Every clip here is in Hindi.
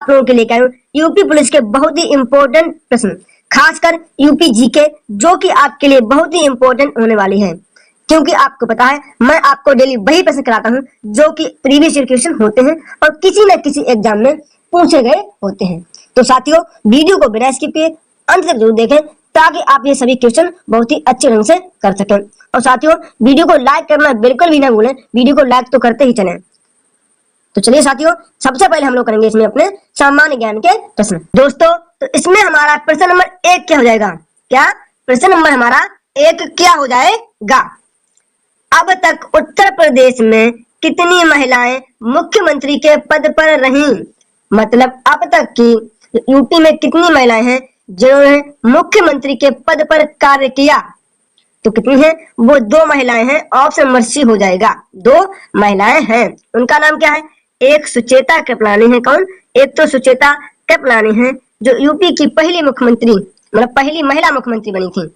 आप लोगों के लिए क्या यूपी पुलिस के बहुत ही इंपॉर्टेंट प्रश्न, खासकर यूपी जीके, जो कि आपके लिए बहुत ही इंपॉर्टेंट होने वाली है। क्योंकि आपको पता है मैं आपको डेली वही प्रश्न कराता हूँ जो कि प्रीवियस ईयर क्वेश्चन होते हैं और किसी न किसी एग्जाम में पूछे गए होते हैं। तो साथियों, वीडियो को बिना स्किप किए अंत तक जरूर देखें ताकि आप ये सभी क्वेश्चन बहुत ही अच्छे ढंग से कर सकें। और साथियों, वीडियो को लाइक करना बिल्कुल भी ना भूलें, वीडियो को लाइक तो करते ही चलें। तो चलिए साथियों, सबसे पहले हम लोग करेंगे इसमें अपने सामान्य ज्ञान के प्रश्न। दोस्तों, तो इसमें हमारा प्रश्न नंबर 1 क्या हो जाएगा? क्या प्रश्न नंबर हमारा 1 क्या हो जाएगा? अब तक उत्तर प्रदेश में कितनी महिलाएं मुख्यमंत्री के पद पर रहीं? मतलब अब तक की यूपी में कितनी महिलाएं हैं जिन्होंने मुख्यमंत्री के पद पर कार्य किया? तो कितनी है? वो 2 महिलाएं हैं। ऑप्शन नंबर सी हो जाएगा। 2 महिलाएं हैं। उनका नाम क्या है? एक सुचेता कृपलानी है। कौन? एक तो सुचेता कृपलानी है जो यूपी की पहली मुख्यमंत्री, मतलब पहली महिला मुख्यमंत्री बनी थी।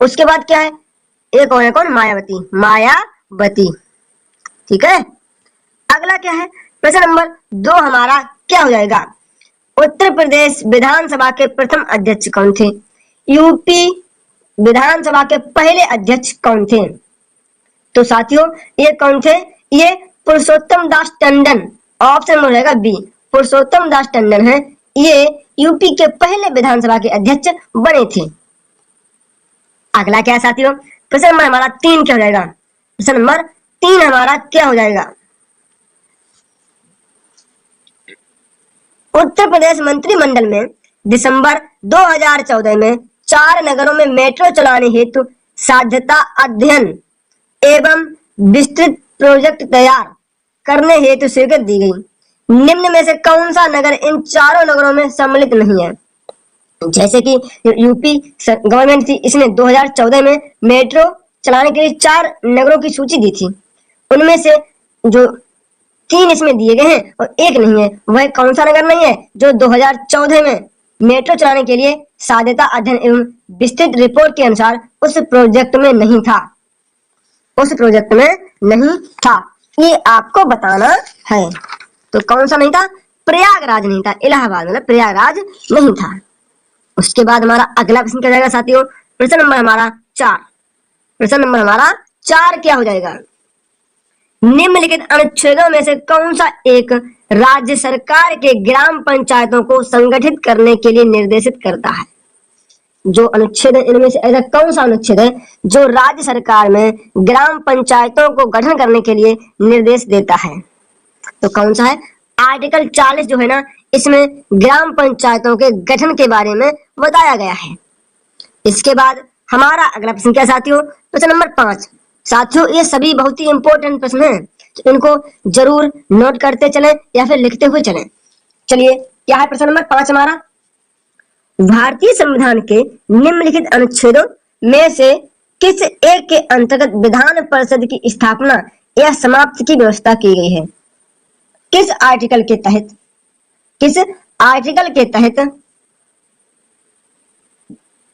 उसके बाद क्या है? एक और है। कौन? मायावती। मायावती, ठीक है। अगला क्या है? प्रश्न नंबर 2 हमारा क्या हो जाएगा? उत्तर प्रदेश विधानसभा के प्रथम अध्यक्ष कौन थे? यूपी विधानसभा के पहले अध्यक्ष कौन थे? तो साथियों, ये कौन थे? ये पुरुषोत्तम दास टंडन। ऑप्शन हो जाएगा बी, पुरुषोत्तम दास टंडन है। ये यूपी के पहले विधानसभा के अध्यक्ष बने थे। अगला क्या है साथियों? प्रश्न नंबर हमारा 3 क्या हो जाएगा? प्रश्न नंबर 3 हमारा क्या हो जाएगा? उत्तर प्रदेश मंत्रिमंडल में दिसंबर 2014 में 4 नगरों में मेट्रो चलाने हेतु साध्यता अध्ययन एवं विस्तृत प्रोजेक्ट तैयार करने हेतु स्वीकृति दी गई। निम्न में से कौन सा नगर इन चारों नगरों में सम्मिलित नहीं है? जैसे कि यूपी गवर्नमेंट थी, इसने 2014 में मेट्रो चलाने के लिए 4 नगरों की सूची दी थी। उनमें से जो 3 इसमें दिए गए हैं और 1 नहीं है। वह कौन सा नगर नहीं है जो 2014 में मेट्रो चलाने के लिए साध्यता अध्ययन एवं विस्तृत रिपोर्ट के अनुसार उस प्रोजेक्ट में नहीं था? उस प्रोजेक्ट में नहीं था, ये आपको बताना है। तो कौन सा नहीं था? प्रयागराज नहीं था। इलाहाबाद मतलब प्रयागराज नहीं था। उसके बाद हमारा अगला प्रश्न क्या जाएगा साथियों? प्रश्न नंबर हमारा 4। प्रश्न नंबर हमारा 4 क्या हो जाएगा? निम्नलिखित अनुच्छेदों में से कौन सा एक राज्य सरकार के ग्राम पंचायतों को संगठित करने के लिए निर्देशित करता है? जो अनुच्छेद है इनमें से ऐसा कौन सा अनुच्छेद है जो राज्य सरकार में ग्राम पंचायतों को गठन करने के लिए निर्देश देता है? तो कौन सा है? आर्टिकल 40 जो है ना, इसमें ग्राम पंचायतों के गठन के बारे में बताया गया है। इसके बाद हमारा अगला प्रश्न क्या साथियों? प्रश्न नंबर 5। साथियों, ये सभी बहुत ही इंपॉर्टेंट प्रश्न हैं, तो इनको जरूर नोट करते चलें या फिर लिखते हुए चलें। चलिए, क्या है प्रश्न नंबर 5 हमारा? भारतीय संविधान के निम्नलिखित अनुच्छेदों में से किस एक के अंतर्गत विधान परिषद की स्थापना या समाप्ति की व्यवस्था की गई है? किस आर्टिकल के तहत, किस आर्टिकल के तहत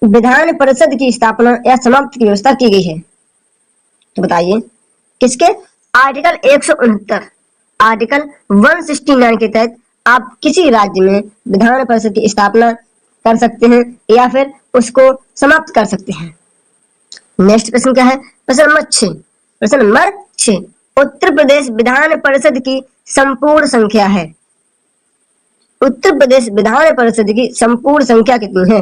विधान परिषद की स्थापना या समाप्ति की व्यवस्था की गई है? तो बताइए किसके? आर्टिकल 169, आर्टिकल 169 के तहत आप किसी राज्य में विधान परिषद की स्थापना कर सकते हैं या फिर उसको समाप्त कर सकते हैं। नेक्स्ट प्रश्न क्या है? प्रश्न नंबर 6। प्रश्न नंबर 6, उत्तर प्रदेश विधान परिषद की संपूर्ण संख्या है? उत्तर प्रदेश विधान परिषद की संपूर्ण संख्या कितनी है?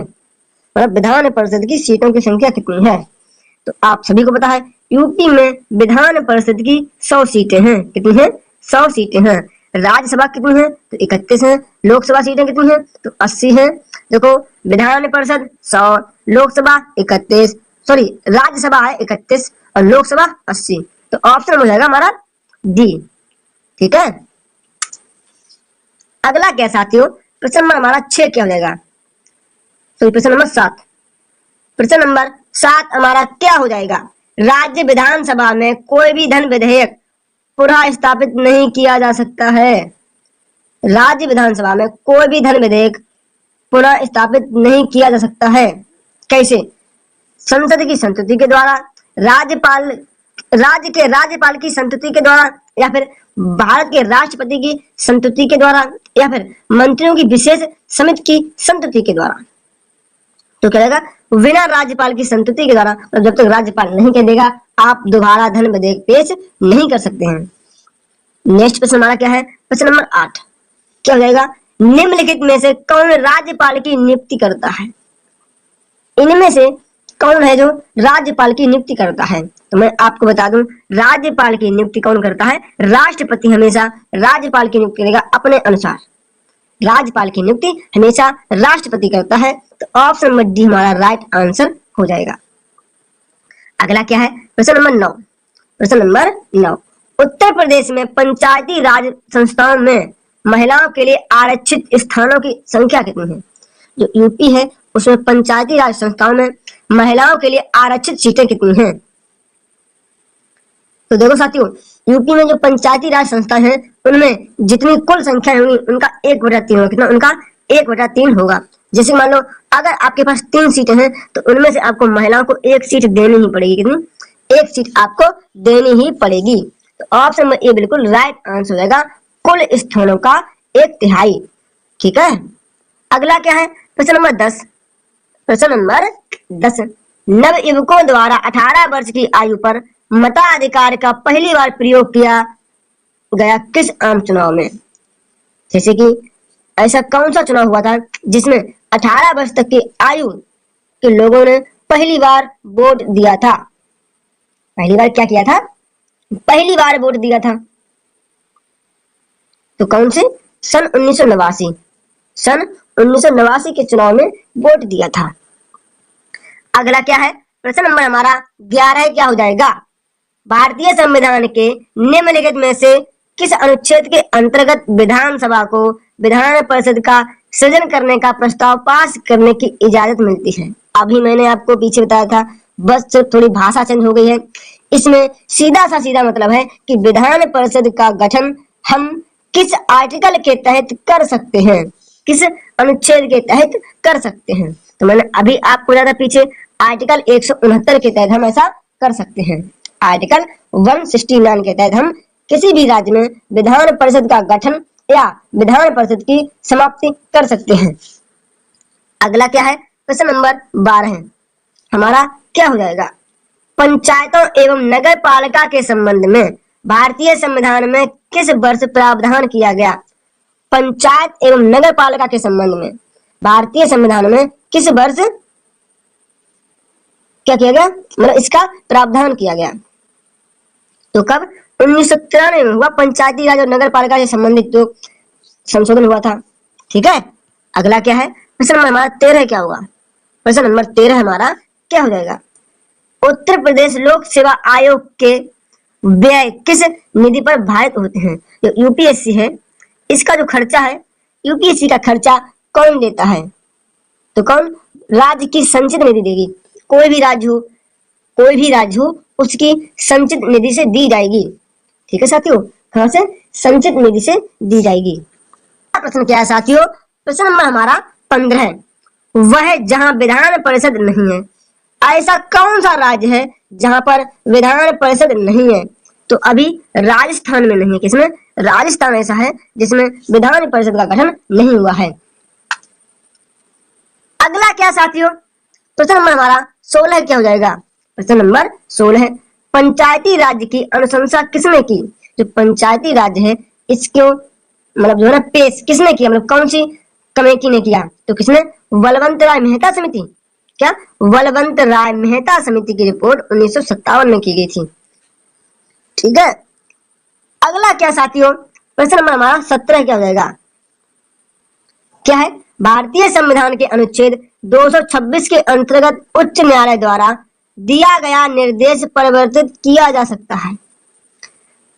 मतलब विधान परिषद की सीटों की संख्या कितनी है? तो आप सभी को पता है यूपी में विधान परिषद की 100 सीटें हैं। कितनी है? 100 सीटें हैं। राज्यसभा कितनी है? तो 31 है। लोकसभा सीटें कितनी है? तो 80 है। देखो, विधान परिषद 100, लोकसभा 31, सॉरी राज्यसभा है 31 और लोकसभा 80। तो ऑप्शन हो जाएगा हमारा डी, ठीक है। अगला क्या साथियों? प्रश्न नंबर हमारा 6 क्या हो जाएगा? तो प्रश्न नंबर 7। प्रश्न नंबर 7 हमारा क्या हो जाएगा? राज्य विधानसभा में कोई भी धन विधेयक पुनः स्थापित नहीं किया जा सकता है। राज्य विधानसभा में कोई भी धन विधेयक पुनः स्थापित नहीं किया जा सकता है। कैसे? संसद की संस्तुति के द्वारा, राज्य के राज्यपाल की संस्तुति के द्वारा, या फिर भारत के राष्ट्रपति की संस्तुति के द्वारा या फिर मंत्रियों की विशेष समिति की संस्तुति के द्वारा। तो क्या रहेगा, बिना राज्यपाल की संस्तुति के द्वारा, और जब तक राज्यपाल नहीं कह देगा आप दोबारा धन विधेयक पेश नहीं कर सकते हैं। नेक्स्ट प्रश्न हमारा क्या है, प्रश्न नंबर 8 क्या हो जाएगा, निम्नलिखित में से कौन राज्यपाल की नियुक्ति करता है। इनमें से कौन है जो राज्यपाल की नियुक्ति करता है। तो मैं आपको बता दूं, राज्यपाल की नियुक्ति कौन करता है, राष्ट्रपति हमेशा राज्यपाल की नियुक्ति करेगा अपने अनुसार। राज्यपाल की नियुक्ति हमेशा राष्ट्रपति करता है। तो ऑप्शन नंबर डी हमारा राइट आंसर हो जाएगा। अगला क्या है, प्रश्न नंबर 9। प्रश्न नंबर 9, उत्तर प्रदेश में पंचायती राज संस्थाओं में महिलाओं के लिए आरक्षित स्थानों की संख्या कितनी है। जो यूपी है उसमें पंचायती राज संस्थाओं में महिलाओं के लिए आरक्षित सीटें कितनी हैं। तो देखो साथियों, यूपी में जो पंचायती राज संस्था है उनमें जितनी कुल संख्या होगी उनका 1/3 होगा। कितना, उनका 1/3 होगा। जैसे मान लो अगर आपके पास 3 सीटें हैं तो उनमें से आपको महिलाओं को 1 सीट देनी ही पड़ेगी। कितनी, 1 सीट आपको देनी ही पड़ेगी। तो ऑप्शन नंबर ए बिल्कुल राइट आंसर हो जाएगा, कुल स्थानों का 1/3। ठीक है। अगला क्या है, प्रश्न नंबर 10। प्रश्न नंबर 10, नव युवकों द्वारा 18 वर्ष की आयु पर मताधिकार का पहली बार प्रयोग किया गया किस आम चुनाव में। जैसे कि ऐसा कौन सा चुनाव हुआ था जिसमें 18 वर्ष तक की आयु के लोगों ने पहली बार वोट दिया था। पहली बार क्या किया था, पहली बार वोट दिया था। तो कौन से, सन 1989, सन 1989 के चुनाव में वोट दिया था। अगला क्या है, प्रश्न नंबर हमारा 11 क्या हो जाएगा, भारतीय संविधान के निम्नलिखित में से किस अनुच्छेद के अंतर्गत विधानसभा को विधान परिषद का सृजन करने का प्रस्ताव पास करने की इजाजत मिलती है। अभी मैंने आपको पीछे बताया था, बस सिर्फ थोड़ी भाषा चेंज हो गई है। इसमें सीधा मतलब है कि विधान परिषद का गठन हम किस आर्टिकल के तहत कर सकते हैं, किस अनुच्छेद के तहत कर सकते हैं। तो मैंने अभी आपको बताया था पीछे, आर्टिकल 169 के तहत हम ऐसा कर सकते हैं। आर्टिकल 169 के तहत हम किसी भी राज्य में विधान परिषद का गठन या विधान परिषद की समाप्ति कर सकते हैं। अगला क्या है, प्रश्न नंबर 12 हमारा क्या हो जाएगा, पंचायतों एवं नगर पालिका के संबंध में भारतीय संविधान में किस वर्ष प्रावधान किया गया। पंचायत एवं नगर पालिका के संबंध में भारतीय संविधान में किस वर्ष क्या किया गया, मतलब इसका प्रावधान किया गया। तो कब, 1993 में हुआ पंचायती राज और नगर पालिका से संबंधित जो संशोधन हुआ था। ठीक है। अगला क्या है, प्रश्न नंबर हमारा 13 क्या होगा, प्रश्न नंबर 13 हमारा क्या हो जाएगा, उत्तर प्रदेश लोक सेवा आयोग के व्यय किस निधि पर भारित होते हैं। जो यूपीएससी है इसका जो खर्चा है, यूपीएससी का खर्चा कौन देता है। तो कौन, राज्य की संचित निधि देगी। कोई भी राज्य हो उसकी संचित निधि से दी जाएगी। ठीक है साथियों, कहां से, संचित निधि से दी जाएगी। प्रश्न क्या है साथियों, प्रश्न नंबर हमारा 15 है, वह जहां विधान परिषद नहीं है। ऐसा कौन सा राज्य है जहां पर विधान परिषद नहीं है। तो अभी राजस्थान में नहीं है। किसमें, राजस्थान ऐसा है जिसमें विधान परिषद का गठन नहीं हुआ है। अगला क्या साथियों, प्रश्न नंबर हमारा 16 क्या हो जाएगा, प्रश्न नंबर 16, पंचायती राज्य की अनुशंसा किसने की। जो पंचायती राज्य है इसको मतलब जो है ना पेश किसने किया, मतलब कौन सी कमेटी ने किया। तो किसने, बलवंत राय मेहता समिति। क्या, बलवंत राय मेहता समिति की रिपोर्ट 1957 में की गई थी। ठीक है। अगला क्या साथियों, प्रश्न नंबर हमारा 17 क्या हो जाएगा, क्या है, भारतीय संविधान के अनुच्छेद 226 के अंतर्गत उच्च न्यायालय द्वारा दिया गया निर्देश परिवर्तित किया जा सकता है।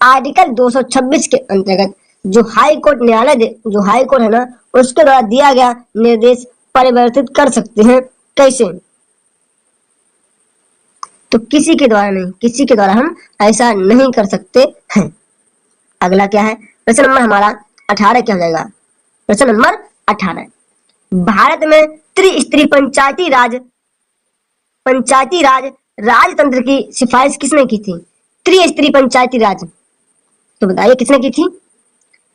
आर्टिकल 226 के अंतर्गत जो हाई कोर्ट न्यायालय जो हाई कोर्ट है ना उसके द्वारा दिया गया निर्देश परिवर्तित कर सकते हैं। कैसे, तो किसी के द्वारा नहीं, किसी के द्वारा हम ऐसा नहीं कर सकते हैं। अगला क्या है, प्रश्न नंबर हमारा 18 क्या हो जाएगा, प्रश्न नंबर 18, भारत में त्रिस्तरीय पंचायती राज राजतंत्र की सिफारिश किसने की थी। त्रिस्तरीय पंचायती राज, तो बताइए किसने की थी?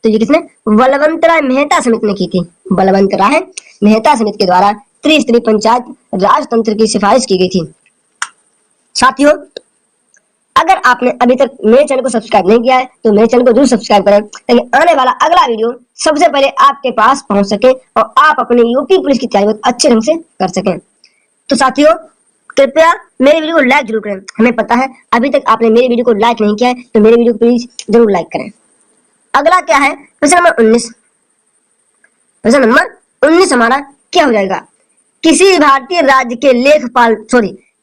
तो ये किसने? बलवंतराय मेहता समिति ने की थी। बलवंतराय मेहता समिति के द्वारा त्रिस्तरीय पंचायत राजतंत्र की सिफारिश की गई थी। साथियों, अगर आपने अभी तक मेरे चैनल को सब्सक्राइब नहीं किया है तो मेरे चैनल को जरूर सब्सक्राइब करें, ताकि आने वाला अगला वीडियो सबसे पहले आपके पास पहुंच सके और आप अपनी यूपी पुलिस की तैयारी अच्छे ढंग से कर सकें। तो साथियों, कृपया मेरे वीडियो को लाइक जरूर करें। हमें पता है अभी तक आपने मेरे वीडियो को लाइक नहीं किया है, तो मेरे वीडियो को प्लीज जरूर लाइक करें। अगला क्या है? प्रश्न नंबर 19। प्रश्न नंबर 19 हमारा क्या हो जाएगा? किसी भारतीय राज्य के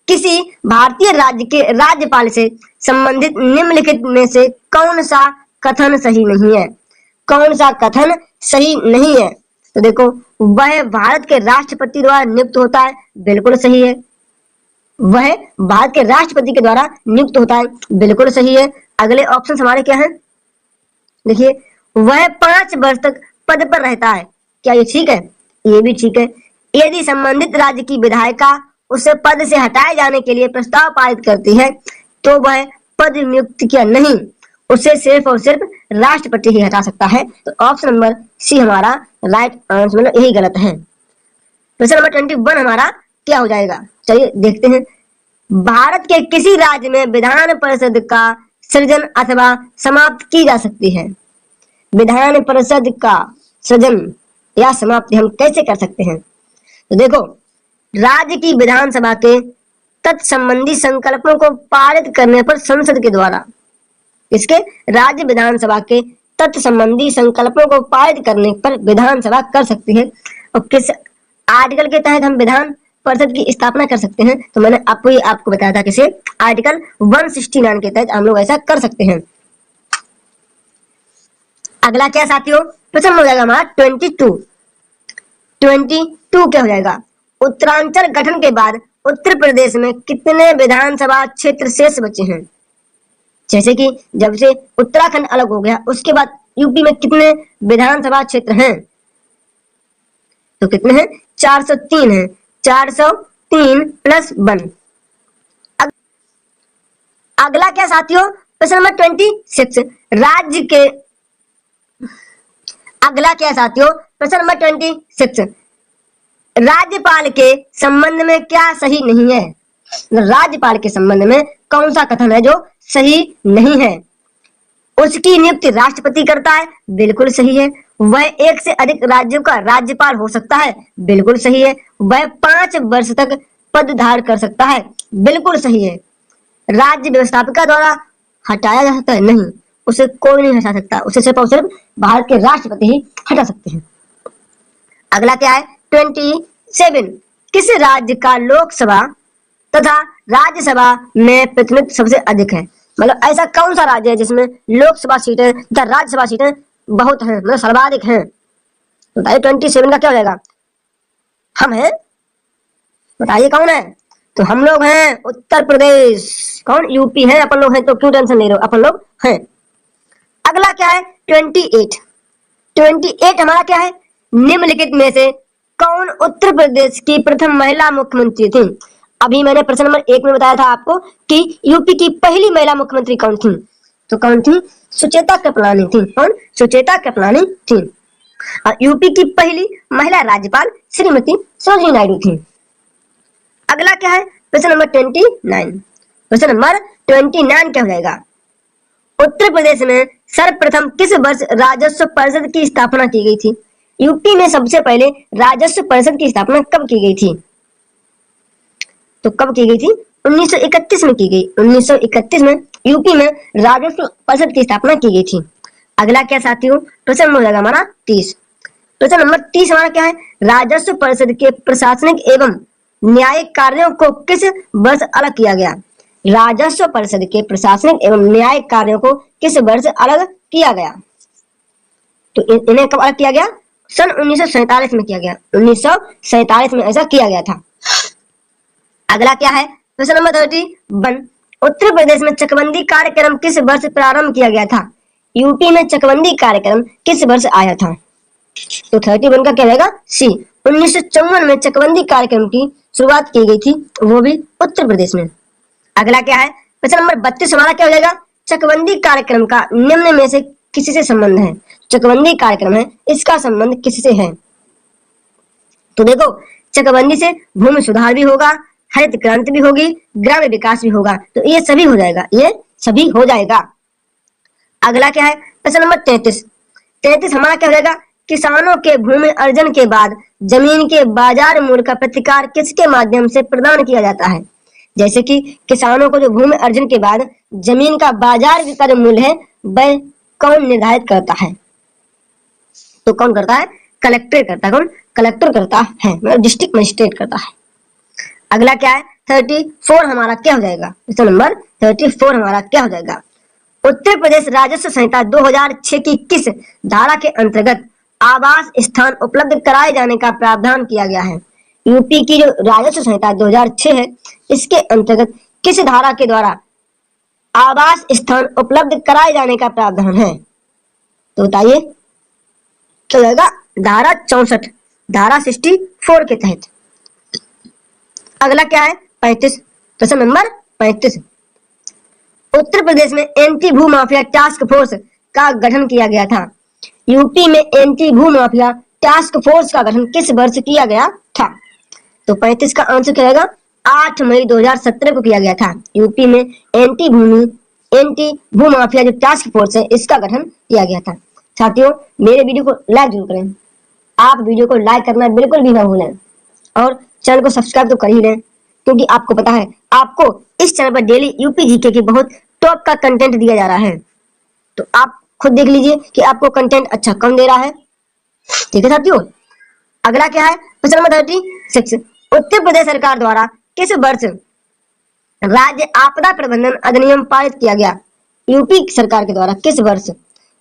किसी भारतीय राज्य के राज्यपाल से संबंधित निम्नलिखित में से कौन सा कथन सही नहीं है? कौन सा कथन सही नहीं है? तो देखो, वह भारत के राष्ट्रपति द्वारा नियुक्त होता है, बिल्कुल सही है। वह भारत के राष्ट्रपति के द्वारा नियुक्त होता है, बिल्कुल सही है। अगले ऑप्शन हमारे क्या है? देखिए, वह 5 वर्ष तक पद पर रहता है, क्या ये ठीक है? ये भी ठीक है। यदि संबंधित राज्य की विधायिका उसे पद से हटाए जाने के लिए प्रस्ताव पारित करती है तो वह पद नियुक्त किया नहीं, उसे सिर्फ और सिर्फ राष्ट्रपति ही हटा सकता है। तो ऑप्शन नंबर सी हमारा राइट आंसर, मतलब यही गलत है। प्रश्न नंबर 21 हमारा क्या हो जाएगा? चलिए देखते हैं। भारत के किसी राज्य में विधान परिषद का सृजन अथवा समाप्त की जा सकती है? विधान परिषद का सृजन या समाप्ति हम कैसे कर सकते हैं? तो देखो, राज्य की विधानसभा के तत्संबंधी संकल्पों को पारित करने पर संसद के द्वारा, इसके राज्य विधानसभा के तत्संबंधी संकल्पों को पारित करने पर विधानसभा कर सकती है। और किस आर्टिकल के तहत हम विधान परिषद की स्थापना कर सकते हैं? तो मैंने आपको बताया था किसे, आर्टिकल 169 के तहत हम लोग ऐसा कर सकते हैं। अगला क्या साथियों? प्रश्न हो जाएगा हमारा 22 क्या हो जाएगा? उत्तरांचल गठन के बाद उत्तर प्रदेश में कितने विधानसभा क्षेत्र शेष बचे हैं? जैसे कि जब से उत्तराखंड अलग हो गया उसके बाद यूपी में कितने विधानसभा क्षेत्र हैं? तो कितने हैं? 403 हैं। 403 प्लस 1। अगला क्या साथियों? प्रश्न नंबर 26 राज्य के, अगला क्या साथियों? प्रश्न नंबर 26 राज्यपाल के संबंध में क्या सही नहीं है? राज्यपाल के संबंध में कौन सा कथन है जो सही नहीं है? उसकी नियुक्ति राष्ट्रपति करता है, बिल्कुल सही है। वह एक से अधिक राज्यों का राज्यपाल हो सकता है, बिल्कुल सही है। वह 5 वर्ष तक पद धारण कर सकता है, बिल्कुल सही है। राज्य व्यवस्थापिका द्वारा हटाया जा सकता है? नहीं, उसे कोई नहीं हटा सकता, उसे सिर्फ और सिर्फ भारत के राष्ट्रपति ही हटा सकते हैं। अगला क्या है? 27 किस राज्य का लोकसभा तथा राज्यसभा में प्रतिनिधित्व सबसे अधिक है? मतलब ऐसा कौन सा राज्य है जिसमें लोकसभा सीटें तथा राज्यसभा सीटें बहुत हैं, मतलब सर्वाधिक हैं? बताइए 27 का क्या हो जाएगा? हम हैं, बताइए कौन है? तो हम लोग हैं उत्तर प्रदेश। कौन? यूपी है अपन लोग हैं, तो क्यों टेंशन ले रहे हो, अपन लोग हैं। अगला क्या है? 28 हमारा क्या है? निम्नलिखित में से कौन उत्तर प्रदेश की प्रथम महिला मुख्यमंत्री थी? अभी मैंने प्रश्न नंबर 1 में बताया था आपको कि यूपी की पहली महिला मुख्यमंत्री कौन थी? तो कौन थी? सुचेता कृपलानी थी। कौन? सुचेता कृपलानी थी। और यूपी की पहली महिला राज्यपाल श्रीमती सरोजिनी नायडू थी। अगला क्या है? प्रश्न नंबर 29। प्रश्न नंबर 29 क्या हो जाएगा? उत्तर प्रदेश में सर्वप्रथम किस वर्ष राजस्व परिषद की स्थापना की गई थी? यूपी में सबसे पहले राजस्व परिषद की स्थापना कब की गई थी? तो कब की गई थी? 1931 में की गई। 1931 में यूपी में राजस्व परिषद की स्थापना की गई थी। अगला क्या साथियों? प्रश्न नंबर हो जाएगा हमारा 30। प्रश्न नंबर 30 हमारा क्या है? राजस्व परिषद के प्रशासनिक एवं न्यायिक कार्यों को किस वर्ष अलग किया गया? राजस्व परिषद के प्रशासनिक एवं न्यायिक कार्यों को किस वर्ष अलग किया गया? तो इन्हें कब अलग किया गया? सन 1947 में किया गया। 1947 में ऐसा किया गया था। अगला क्या है? प्रश्न नंबर 31 उत्तर प्रदेश में चकबंदी कार्यक्रम किस वर्ष प्रारंभ किया गया था? यूपी में चकबंदी कार्यक्रम किस वर्ष आया था? तो 31 का क्या रहेगा? सी। 1954 में चकबंदी कार्यक्रम की शुरुआत की गई थी, वो भी उत्तर प्रदेश में। अगला क्या है? प्रश्न नंबर 32 हमारा क्या हो जाएगा? चकबंदी कार्यक्रम का निम्न में से किससे संबंध है? चकबंदी कार्यक्रम है, इसका संबंध किससे है? तो देखो, चकबंदी से भूमि सुधार भी होगा, हरित क्रांति भी होगी, ग्राम्य विकास भी होगा, तो ये सभी हो जाएगा, ये सभी हो जाएगा। अगला क्या है? प्रश्न नंबर 33। 33 हमारा क्या हो जाएगा? किसानों के भूमि अर्जन के बाद जमीन के बाजार मूल्य का प्रतिकार किसके माध्यम से प्रदान किया जाता है? जैसे कि किसानों को जो भूमि अर्जन के बाद जमीन का बाजार का जो मूल्य है वह कौन निर्धारित करता है? तो कौन करता है? कलेक्टर करता है। कौन? कलेक्टर करता है, मतलब डिस्ट्रिक्ट मजिस्ट्रेट करता है। अगला क्या है? 34 हमारा क्या हो जाएगा? क्वेश्चन नंबर 34 हमारा क्या हो जाएगा? उत्तर प्रदेश राजस्व संहिता 2006 की किस धारा के अंतर्गत आवास स्थान उपलब्ध कराए जाने का प्रावधान किया गया है? यूपी की जो राजस्व संहिता 2006 है, इसके अंतर्गत किस धारा के द्वारा आवास स्थान उपलब्ध कराए जाने का प्रावधान है? तो बताइए, क्या जाएगा? धारा 64, धारा 64 के तहत। अगला क्या है? 35, प्रश्न नंबर 35। उत्तर प्रदेश में एंटी भू माफिया टास्क फोर्स का गठन किया गया था। यूपी में एंटी भू माफिया टास्क फोर्स का गठन किस वर्ष किया गया था? तो 35 का आंसर क्या रहेगा? 8 मई 2017 को किया गया था। यूपी में एंटी भू माफिया जो टास्क फोर्स है, इसका गठन किया गया था। साथियों, मेरे वीडियो को लाइक जरूर करें। आप वीडियो को लाइक करना बिल्कुल भी ना भूलें और चैनल को सब्सक्राइब तो कर ही लें, क्योंकि आपको पता है आपको इस चैनल पर डेली यूपी जीके की बहुत टॉप का कंटेंट दिया जा रहा है। तो आप खुद देख लीजिए कि आपको कंटेंट अच्छा कौन दे रहा है। ठीक है साथियों, अगला क्या है? प्रश्न नंबर 36। उत्तर प्रदेश सरकार द्वारा किस वर्ष राज्य आपदा प्रबंधन अधिनियम पारित किया गया? यूपी सरकार के द्वारा किस वर्ष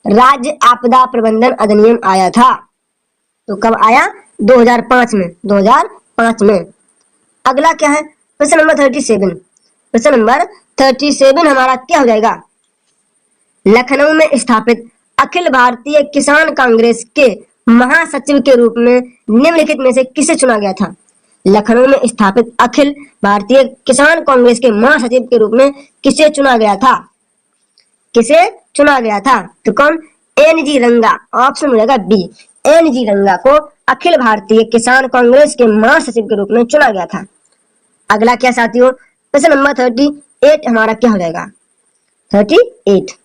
राज्य आपदा प्रबंधन अधिनियम आया था? तो कब आया? 2005 में। 2005 में। अगला क्या है? प्रश्न नंबर 37। प्रश्न नंबर 37 हमारा क्या हो जाएगा? लखनऊ में स्थापित अखिल भारतीय किसान कांग्रेस के महासचिव के रूप में निम्नलिखित में से किसे चुना गया था? लखनऊ में स्थापित अखिल भारतीय किसान कांग्रेस के महासचिव के रूप में किसे चुना गया था? किसे चुना गया था? तो कौन? एन.जी. रंगा। ऑप्शन हो जाएगा बी, एन.जी. रंगा को अखिल भारतीय किसान कांग्रेस के महासचिव के रूप में चुना गया था। अगला क्या साथियों? प्रश्न नंबर 38 हमारा क्या हो जाएगा? 38।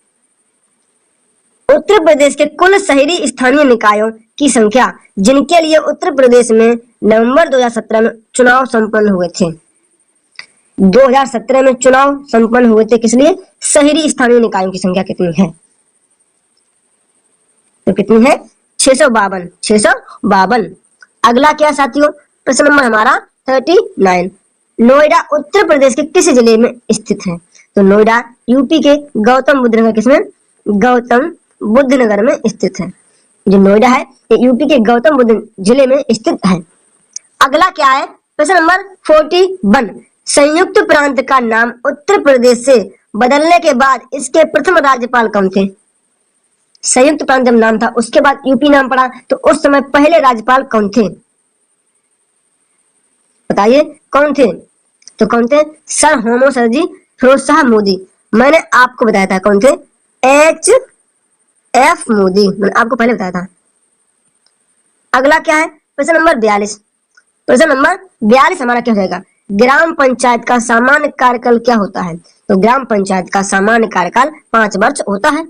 उत्तर प्रदेश के कुल शहरी स्थानीय निकायों की संख्या जिनके लिए उत्तर प्रदेश में नवंबर 2017 में चुनाव संपन्न हुए थे। 2017 में चुनाव संपन्न हुए थे, किस लिए? शहरी स्थानीय निकायों की संख्या कितनी है? तो कितनी है? 652। 652। अगला क्या साथियों? प्रश्न नंबर हमारा 39। नोएडा उत्तर प्रदेश के किस जिले में स्थित है? तो नोएडा यूपी के गौतम बुद्ध नगर, किसमें? गौतम बुद्ध नगर में स्थित है। जो नोएडा है ये यूपी के गौतम बुद्ध जिले में स्थित है। अगला क्या है? प्रश्न नंबर 41। संयुक्त प्रांत का नाम उत्तर प्रदेश से बदलने के बाद इसके प्रथम राज्यपाल कौन थे? संयुक्त प्रांत जब नाम था उसके बाद यूपी नाम पड़ा, तो उस समय पहले राज्यपाल कौन थे? बताइए कौन थे? तो कौन थे? सर होमो सर जी फिरोज शाह मोदी। मैंने आपको बताया था कौन थे? H.F. मोदी, मैंने आपको पहले बताया था। अगला क्या है? प्रश्न नंबर 42। प्रश्न नंबर 42 हमारा क्या हो जाएगा? ग्राम पंचायत का सामान्य कार्यकाल क्या होता है? तो ग्राम पंचायत का सामान्य कार्यकाल 5 वर्ष होता है।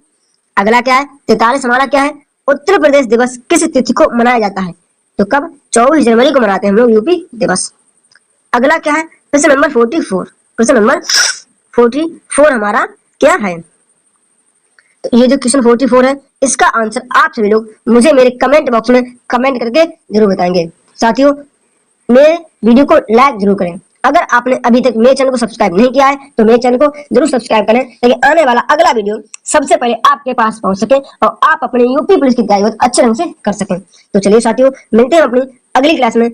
अगला क्या है? 43 हमारा क्या है? उत्तर प्रदेश दिवस किस तिथि को मनाया जाता है? तो कब? 24 जनवरी को मनाते हैं हम लोग यूपी दिवस। अगला क्या है? प्रश्न नंबर 44। प्रश्न नंबर 44 हमारा क्या है? तो ये जो क्वेश्चन 44 है, इसका आंसर आप सभी लोग मुझे मेरे कमेंट बॉक्स में कमेंट करके जरूर बताएंगे। साथियों, मेरे वीडियो को लाइक जरूर करें। अगर आपने अभी तक मेरे चैनल को सब्सक्राइब नहीं किया है तो मेरे चैनल को जरूर सब्सक्राइब करें, ताकि आने वाला अगला वीडियो सबसे पहले आपके पास पहुंच सके और आप अपने यूपी पुलिस की तैयारी अच्छे ढंग से कर सकें। तो चलिए साथियों, मिलते हैं अपनी अगली क्लास में।